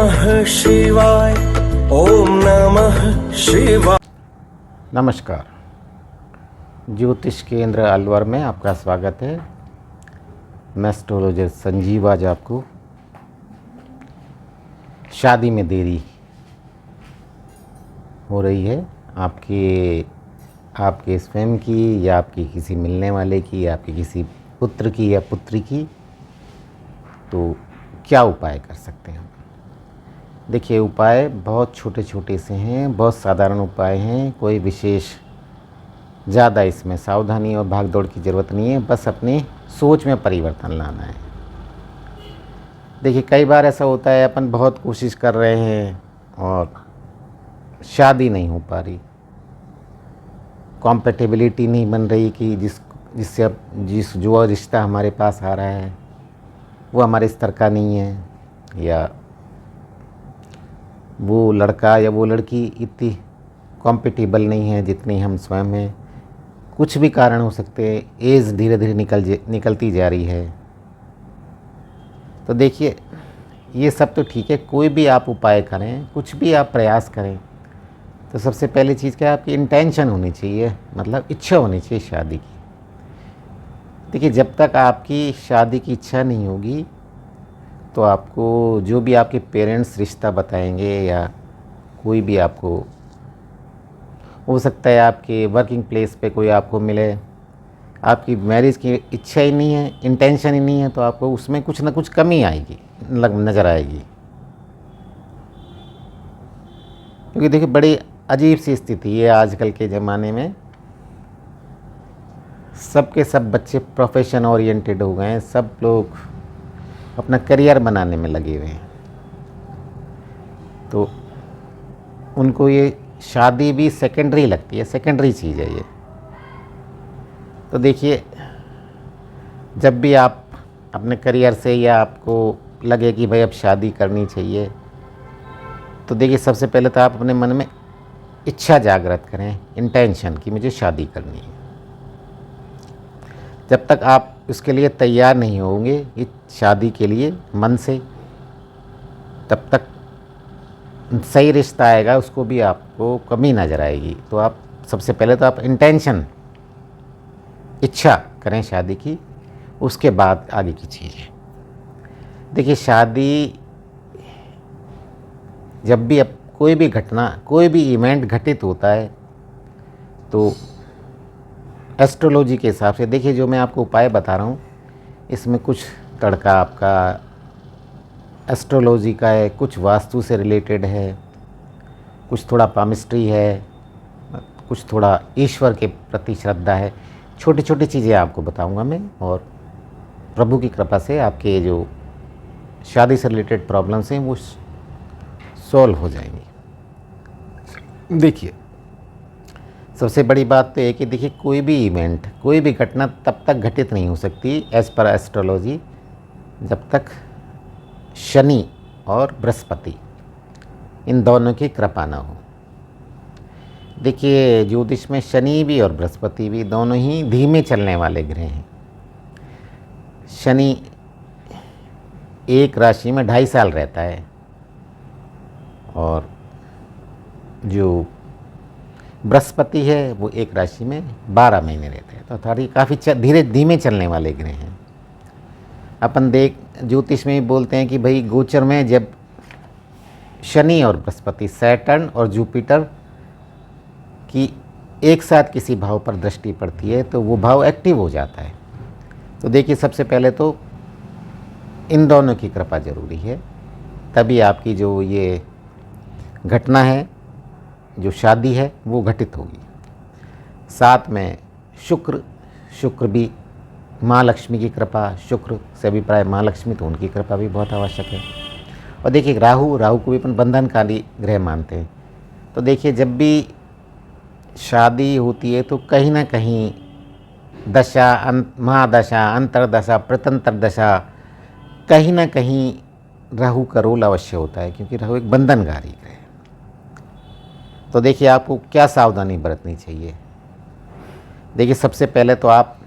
नमः शिवाय। ओम नमः शिवाय। नमस्कार, ज्योतिष केंद्र अलवर में आपका स्वागत है। मैं एस्ट्रोलॉजर संजीव आज आपको शादी में देरी हो रही है आपके स्वयं की या आपके किसी मिलने वाले की या आपके किसी पुत्र की या पुत्री की, तो क्या उपाय कर सकते हैं हम? देखिए, उपाय बहुत छोटे छोटे से हैं, बहुत साधारण उपाय हैं। कोई विशेष ज़्यादा इसमें सावधानी और भागदौड़ की ज़रूरत नहीं है, बस अपनी सोच में परिवर्तन लाना है। देखिए, कई बार ऐसा होता है अपन बहुत कोशिश कर रहे हैं और शादी नहीं हो पा रही, कॉम्पेटिबिलिटी नहीं बन रही कि जिस जो रिश्ता हमारे पास आ रहा है वो हमारे स्तर का नहीं है, या वो लड़का या वो लड़की इतनी कॉम्पेटिबल नहीं है जितनी हम स्वयं हैं। कुछ भी कारण हो सकते हैं, एज धीरे धीरे निकलती जा रही है। तो देखिए, ये सब तो ठीक है, कोई भी आप उपाय करें, कुछ भी आप प्रयास करें, तो सबसे पहली चीज़ क्या है, आपकी इंटेंशन होनी चाहिए, मतलब इच्छा होनी चाहिए शादी की। देखिए, जब तक आपकी शादी की इच्छा नहीं होगी तो आपको जो भी आपके पेरेंट्स रिश्ता बताएंगे या कोई भी आपको, हो सकता है आपके वर्किंग प्लेस पे कोई आपको मिले, आपकी मैरिज की इच्छा ही नहीं है, इंटेंशन ही नहीं है, तो आपको उसमें कुछ ना कुछ कमी आएगी, नज़र आएगी। क्योंकि देखिए, बड़ी अजीब सी स्थिति है आजकल के ज़माने में। सबके सब बच्चे प्रोफेशन ओरिएंटेड हो गए हैं, सब लोग अपना करियर बनाने में लगे हुए हैं, तो उनको ये शादी भी सेकेंडरी लगती है, सेकेंडरी चीज़ है ये। तो देखिए, जब भी आप अपने करियर से या आपको लगे कि भाई अब शादी करनी चाहिए, तो देखिए, सबसे पहले तो आप अपने मन में इच्छा जागृत करें, इंटेंशन कि मुझे शादी करनी है। जब तक आप उसके लिए तैयार नहीं होंगे इस शादी के लिए मन से, तब तक सही रिश्ता आएगा, उसको भी आपको कमी नज़र आएगी। तो आप सबसे पहले तो आप इंटेंशन, इच्छा करें शादी की, उसके बाद आगे की चीज़ें। देखिए, शादी जब भी अब कोई भी घटना, कोई भी इवेंट घटित होता है, तो एस्ट्रोलॉजी के हिसाब से देखिए, जो मैं आपको उपाय बता रहा हूँ, इसमें कुछ तड़का आपका एस्ट्रोलॉजी का है, कुछ वास्तु से रिलेटेड है, कुछ थोड़ा पामिस्ट्री है, कुछ थोड़ा ईश्वर के प्रति श्रद्धा है। छोटी छोटी चीज़ें आपको बताऊंगा मैं, और प्रभु की कृपा से आपके जो शादी से रिलेटेड प्रॉब्लम्स हैं वो सॉल्व हो जाएंगी। देखिए, सबसे बड़ी बात तो है कि देखिए, कोई भी इवेंट, कोई भी घटना तब तक घटित नहीं हो सकती एज़ पर एस्ट्रोलॉजी, जब तक शनि और बृहस्पति इन दोनों की कृपा ना हो। देखिए, ज्योतिष में शनि भी और बृहस्पति भी दोनों ही धीमे चलने वाले ग्रह हैं। शनि एक राशि में 2.5 साल रहता है, और जो बृहस्पति है वो एक राशि में 12 महीने रहते हैं। तो थोड़ी काफ़ी धीमे चलने वाले ग्रह हैं। अपन ज्योतिष में भी बोलते हैं कि भाई, गोचर में जब शनि और बृहस्पति, सैटर्न और जुपिटर की एक साथ किसी भाव पर दृष्टि पड़ती है, तो वो भाव एक्टिव हो जाता है। तो देखिए, सबसे पहले तो इन दोनों की कृपा जरूरी है, तभी आपकी जो ये घटना है, जो शादी है, वो घटित होगी। साथ में शुक्र भी, माँ लक्ष्मी की कृपा, शुक्र से अभिप्राय माँ लक्ष्मी, तो उनकी कृपा भी बहुत आवश्यक है। और देखिए, राहु को भी अपन बंधनकारी ग्रह मानते हैं। तो देखिए, जब भी शादी होती है तो कहीं ना कहीं दशा, महादशा, अंतरदशा, प्रतंत्र दशा, कहीं ना कहीं राहु का रोल अवश्य होता है, क्योंकि राहु एक बंधनकारी ग्रह है। तो देखिए, आपको क्या सावधानी बरतनी चाहिए। देखिए, सबसे पहले तो आप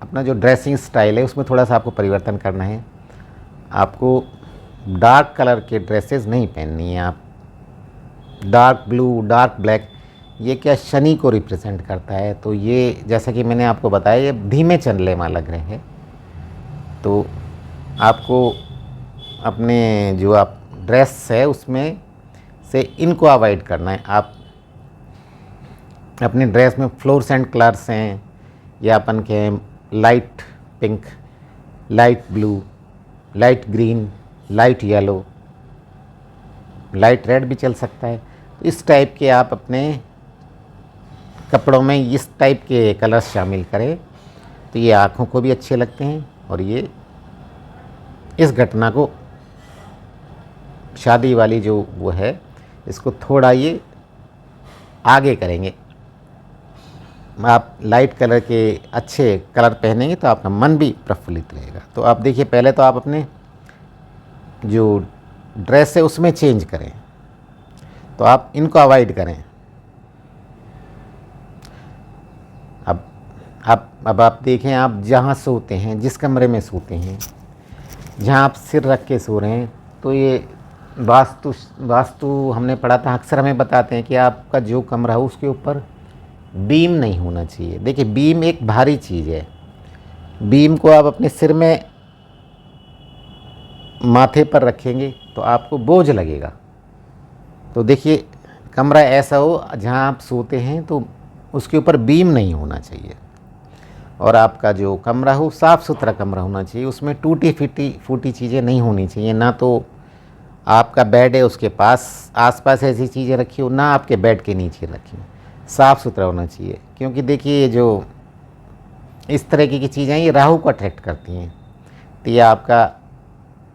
अपना जो ड्रेसिंग स्टाइल है उसमें थोड़ा सा आपको परिवर्तन करना है। आपको डार्क कलर के ड्रेसेस नहीं पहननी है आप। डार्क ब्लू, डार्क ब्लैक, ये क्या शनि को रिप्रेजेंट करता है। तो ये जैसा कि मैंने आपको बताया, ये धीमे चलने वाला ग्रह है। तो आपको अपने जो आप ड्रेस है उसमें से इनको अवॉइड करना है। आप अपनी ड्रेस में फ्लोरेसेंट कलर्स हैं या अपन के light pink, light blue, light green, light yellow, light red भी चल सकता है। तो इस टाइप के आप अपने कपड़ों में इस टाइप के कलर्स शामिल करें तो ये आँखों को भी अच्छे लगते हैं और ये इस घटना को, शादी वाली जो वो है, इसको थोड़ा ये आगे करेंगे। आप लाइट कलर के अच्छे कलर पहनेंगे तो आपका मन भी प्रफुल्लित रहेगा। तो आप देखिए, पहले तो आप अपने जो ड्रेस है उसमें चेंज करें, तो आप इनको अवॉइड करें। अब आप देखें, आप जहाँ सोते हैं, जिस कमरे में सोते हैं, जहाँ आप सिर रख के सो रहे हैं, तो ये वास्तु हमने पढ़ा था, अक्सर हमें बताते हैं कि आपका जो कमरा हो उसके ऊपर बीम नहीं होना चाहिए। देखिए, बीम एक भारी चीज़ है। बीम को आप अपने सिर में, माथे पर रखेंगे तो आपको बोझ लगेगा। तो देखिए, कमरा ऐसा हो जहाँ आप सोते हैं तो उसके ऊपर बीम नहीं होना चाहिए। और आपका जो कमरा हो साफ़ सुथरा कमरा होना चाहिए, उसमें टूटी फूटी चीज़ें नहीं होनी चाहिए। ना तो आपका बेड है उसके पास आसपास ऐसी चीज़ें रखी हो, ना आपके बेड के नीचे रखी हो। साफ़ सुथरा होना चाहिए, क्योंकि देखिए ये जो इस तरह की चीज़ें ये राहु को अट्रैक्ट करती हैं। तो ये आपका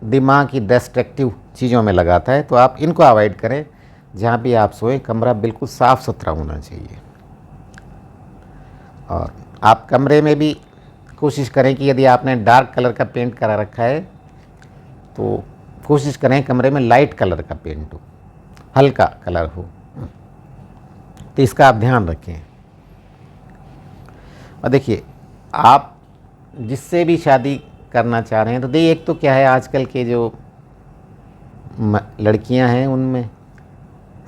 दिमाग की डिस्ट्रैक्टिव चीज़ों में लगाता है। तो आप इनको अवॉइड करें। जहाँ भी आप सोएं, कमरा बिल्कुल साफ़ सुथरा होना चाहिए। और आप कमरे में भी कोशिश करें कि यदि आपने डार्क कलर का पेंट करा रखा है तो कोशिश करें कमरे में लाइट कलर का पेंट हो, हल्का कलर हो। तो इसका आप ध्यान रखें। और देखिए, आप जिससे भी शादी करना चाह रहे हैं, तो देखिए, एक तो क्या है, आजकल के जो लड़कियां हैं उनमें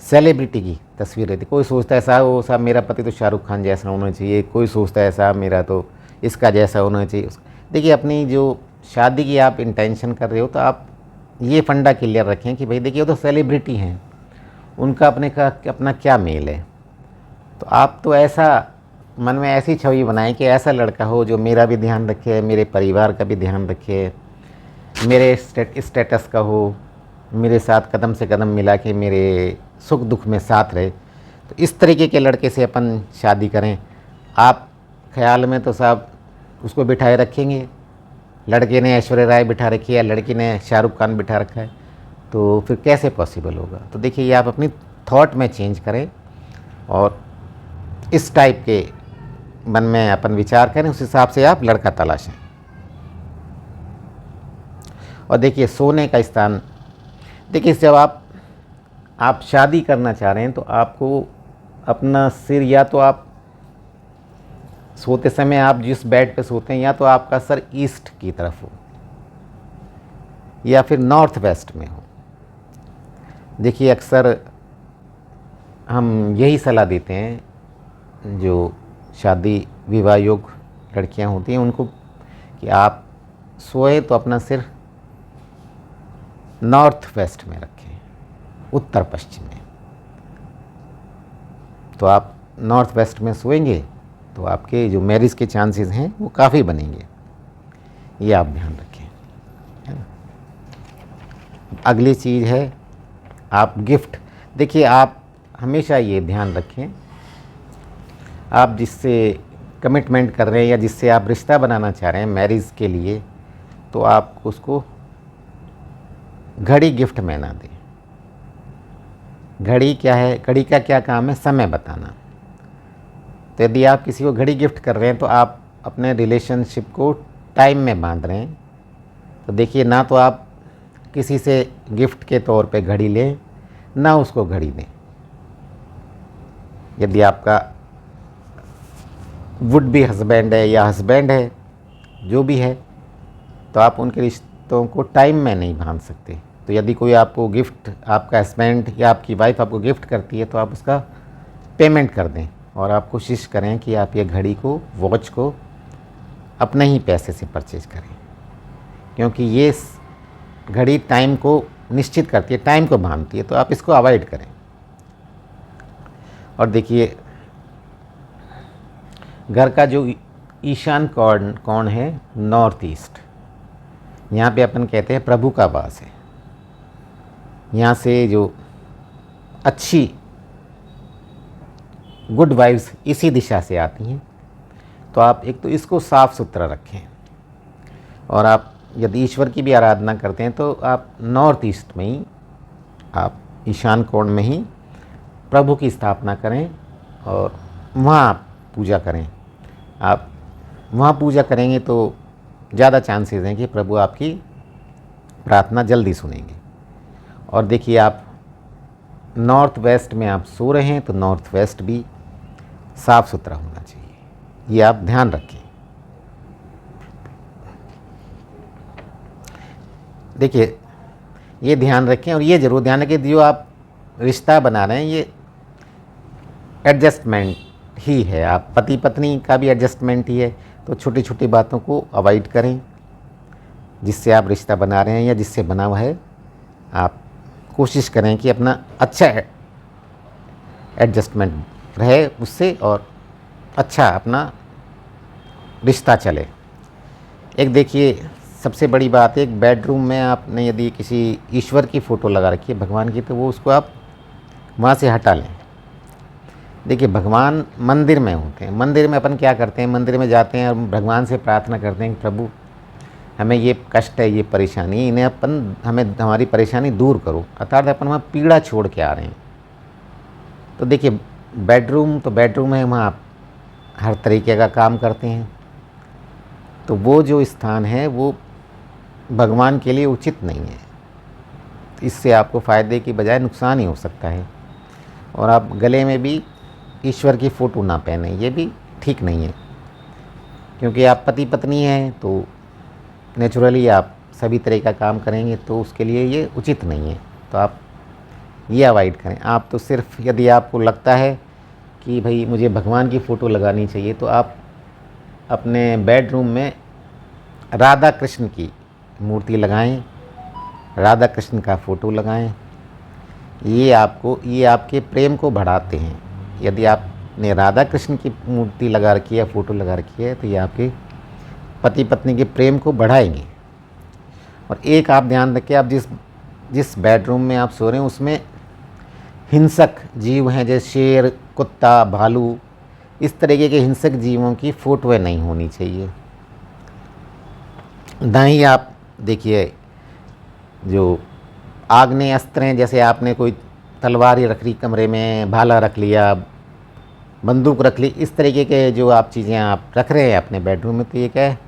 सेलिब्रिटी की तस्वीर रहती। कोई सोचता है साहब मेरा पति तो शाहरुख खान जैसा होना चाहिए, कोई सोचता है साहब मेरा तो इसका जैसा होना चाहिए। देखिए, अपनी जो शादी की आप इंटेंशन कर रहे हो, तो आप ये फंडा क्लियर रखें कि भाई देखिए, वो तो सेलिब्रिटी हैं, उनका अपना क्या मेल है। तो आप तो ऐसा मन में ऐसी छवि बनाएं कि ऐसा लड़का हो जो मेरा भी ध्यान रखे, मेरे परिवार का भी ध्यान रखे, मेरे स्टेटस का हो, मेरे साथ कदम से कदम मिला के मेरे सुख दुख में साथ रहे। तो इस तरीके के लड़के से अपन शादी करें। आप ख्याल में तो साहब उसको बिठाए रखेंगे, लड़के ने ऐश्वर्या राय बिठा रखी है, लड़की ने शाहरुख खान बिठा रखा है, तो फिर कैसे पॉसिबल होगा। तो देखिए, ये आप अपनी थॉट में चेंज करें और इस टाइप के मन में अपन विचार करें, उस हिसाब से आप लड़का तलाशें। और देखिए, सोने का स्थान, देखिए जब आप शादी करना चाह रहे हैं तो आपको अपना सिर, या तो आप सोते समय आप जिस बेड पे सोते हैं, या तो आपका सर ईस्ट की तरफ हो या फिर नॉर्थ वेस्ट में हो। देखिए, अक्सर हम यही सलाह देते हैं जो शादी विवाह योग लड़कियां होती हैं उनको, कि आप सोए तो अपना सिर नॉर्थ वेस्ट में रखें, उत्तर पश्चिम में। तो आप नॉर्थ वेस्ट में सोएंगे तो आपके जो मैरिज के चांसेस हैं वो काफ़ी बनेंगे। ये आप ध्यान रखें, है ना। अगली चीज़ है आप गिफ्ट। देखिए, आप हमेशा ये ध्यान रखें, आप जिससे कमिटमेंट कर रहे हैं या जिससे आप रिश्ता बनाना चाह रहे हैं मैरिज के लिए, तो आप उसको घड़ी गिफ्ट में ना दें। घड़ी क्या है, घड़ी का क्या काम है, समय बताना। तो यदि आप किसी को घड़ी गिफ्ट कर रहे हैं तो आप अपने रिलेशनशिप को टाइम में बांध रहे हैं। तो देखिए, ना तो आप किसी से गिफ्ट के तौर पे घड़ी लें, ना उसको घड़ी दें। यदि आपका वुड बी हस्बैंड है या हस्बैंड है, जो भी है, तो आप उनके रिश्तों को टाइम में नहीं बांध सकते। तो यदि कोई आपको गिफ्ट, आपका हस्बैंड या आपकी वाइफ आपको गिफ्ट करती है तो आप उसका पेमेंट कर दें, और आप कोशिश करें कि आप ये घड़ी को, वॉच को अपने ही पैसे से परचेज करें, क्योंकि ये घड़ी टाइम को निश्चित करती है, टाइम को बांधती है, तो आप इसको अवॉइड करें। और देखिए, घर का जो ईशान कोण है, नॉर्थ ईस्ट, यहाँ पे अपन कहते हैं प्रभु का वास है। यहाँ से जो अच्छी गुड वाइब्स इसी दिशा से आती हैं। तो आप एक तो इसको साफ़ सुथरा रखें, और आप यदि ईश्वर की भी आराधना करते हैं तो आप नॉर्थ ईस्ट में ही, आप ईशान कोण में ही प्रभु की स्थापना करें और वहाँ आप पूजा करें। आप वहाँ पूजा करेंगे तो ज़्यादा चांसेस हैं कि प्रभु आपकी प्रार्थना जल्दी सुनेंगे। और देखिए, आप नॉर्थ वेस्ट में आप सो रहे हैं तो नॉर्थ वेस्ट भी साफ़ सुथरा होना चाहिए, ये आप ध्यान रखें। देखिए, ये ध्यान रखें, और ये ज़रूर ध्यान रखें जो आप रिश्ता बना रहे हैं ये एडजस्टमेंट ही है, आप पति पत्नी का भी एडजस्टमेंट ही है। तो छोटी छोटी बातों को अवॉइड करें, जिससे आप रिश्ता बना रहे हैं या जिससे बना हुआ है, आप कोशिश करें कि अपना अच्छा एडजस्टमेंट रहे उससे, और अच्छा अपना रिश्ता चले। एक देखिए, सबसे बड़ी बात है, एक बेडरूम में आपने यदि किसी ईश्वर की फ़ोटो लगा रखी है, भगवान की, तो वो उसको आप वहाँ से हटा लें। देखिए, भगवान मंदिर में होते हैं। मंदिर में अपन क्या करते हैं, मंदिर में जाते हैं और भगवान से प्रार्थना करते हैं कि प्रभु हमें ये कष्ट है, ये परेशानी है, इन्हें हमें हमारी परेशानी दूर करो, अर्थात अपन वहाँ पीड़ा छोड़ के आ रहे हैं। तो देखिए, बेडरूम तो बेडरूम है, वहाँ आप हर तरीके का काम करते हैं, तो वो जो स्थान है वो भगवान के लिए उचित नहीं है। इससे आपको फ़ायदे की बजाय नुकसान ही हो सकता है। और आप गले में भी ईश्वर की फ़ोटो ना पहने, ये भी ठीक नहीं है, क्योंकि आप पति पत्नी हैं तो नेचुरली आप सभी तरह का काम करेंगे, तो उसके लिए ये उचित नहीं है। तो आप ये अवॉइड करें। आप तो सिर्फ यदि आपको लगता है कि भाई मुझे भगवान की फ़ोटो लगानी चाहिए, तो आप अपने बेडरूम में राधा कृष्ण की मूर्ति लगाएं, राधा कृष्ण का फ़ोटो लगाएं। ये आपके प्रेम को बढ़ाते हैं। यदि आपने राधा कृष्ण की मूर्ति लगा रखी है, फ़ोटो लगा रखी है, तो ये आपके पति पत्नी के प्रेम को बढ़ाएंगे। और एक आप ध्यान रखें, आप जिस बेडरूम में आप सो रहे हैं उसमें हिंसक जीव हैं, जैसे शेर, कुत्ता, भालू, इस तरीके के हिंसक जीवों की फ़ोटोएँ नहीं होनी चाहिए। ना ही आप देखिए, जो आग्नेय अस्त्र हैं, जैसे आपने कोई तलवार ही रख ली कमरे में, भाला रख लिया, बंदूक रख ली, इस तरीके के जो आप चीज़ें आप रख रहे हैं अपने बेडरूम में, तो ये क्या है,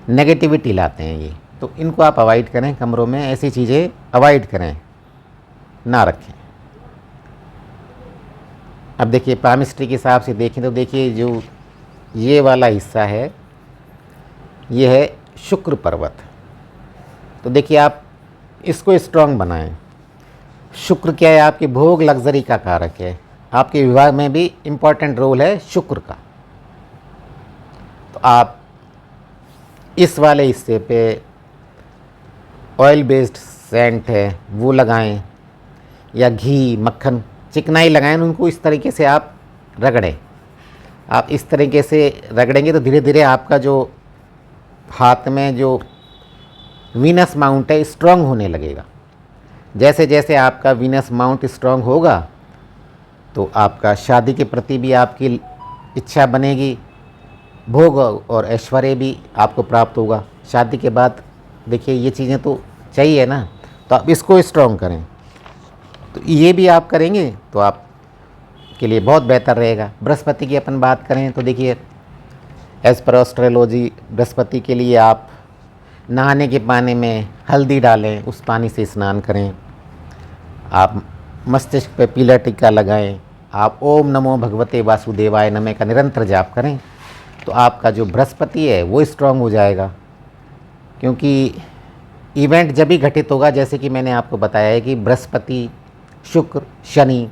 नेगेटिविटी लाते हैं ये। तो इनको आप अवॉइड करें, कमरों में ऐसी चीज़ें अवॉइड करें, ना रखें। अब देखिए, पामिस्ट्री के हिसाब से देखें तो देखिए, जो ये वाला हिस्सा है ये है शुक्र पर्वत। तो देखिए, आप इसको स्ट्रांग बनाएं। शुक्र क्या है, आपके भोग, लग्जरी का कारक है। आपके विवाह में भी इम्पॉर्टेंट रोल है शुक्र का। तो आप इस वाले हिस्से पे ऑयल बेस्ड सेंट है वो लगाएं, या घी, मक्खन, चिकनाई लगाएं, उनको इस तरीके से आप रगड़ें। आप इस तरीके से रगड़ेंगे तो धीरे धीरे आपका जो हाथ में जो वीनस माउंट है स्ट्रांग होने लगेगा। जैसे जैसे आपका वीनस माउंट स्ट्रांग होगा तो आपका शादी के प्रति भी आपकी इच्छा बनेगी, भोग और ऐश्वर्य भी आपको प्राप्त होगा। शादी के बाद देखिए, ये चीज़ें तो चाहिए ना, तो आप इसको स्ट्रांग करें। तो ये भी आप करेंगे तो आप के लिए बहुत बेहतर रहेगा। बृहस्पति की अपन बात करें तो देखिए, एज़ पर एस्ट्रोलॉजी, बृहस्पति के लिए आप नहाने के पानी में हल्दी डालें, उस पानी से स्नान करें। आप मस्तिष्क पे पीला टीका लगाएं। आप ओम नमो भगवते वासुदेवाय नमः का निरंतर जाप करें, तो आपका जो बृहस्पति है वो स्ट्रांग हो जाएगा। क्योंकि इवेंट जब भी घटित होगा, जैसे कि मैंने आपको बताया है कि बृहस्पति, शुक्र, शनि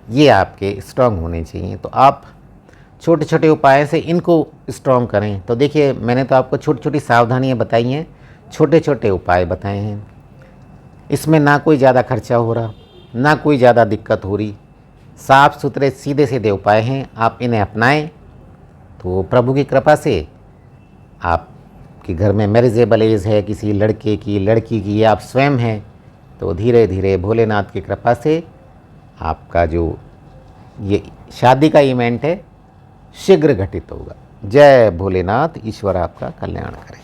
ये आपके स्ट्रांग होने चाहिए। तो आप छोटे छोटे उपाय से इनको स्ट्रांग करें। तो देखिए, मैंने तो आपको छोटी छोटी सावधानियां बताई हैं, छोटे छोटे उपाय बताए हैं। इसमें ना कोई ज़्यादा खर्चा हो रहा, ना कोई ज़्यादा दिक्कत हो रही, साफ़ सुथरे सीधे सीधे उपाय हैं। आप इन्हें अपनाएं तो प्रभु की कृपा से आपके घर में मैरिजेबल एज है किसी लड़के की, लड़की की, या आप स्वयं हैं, तो धीरे धीरे भोलेनाथ की कृपा से आपका जो ये शादी का इवेंट है शीघ्र घटित होगा। जय भोलेनाथ, ईश्वर आपका कल्याण करे।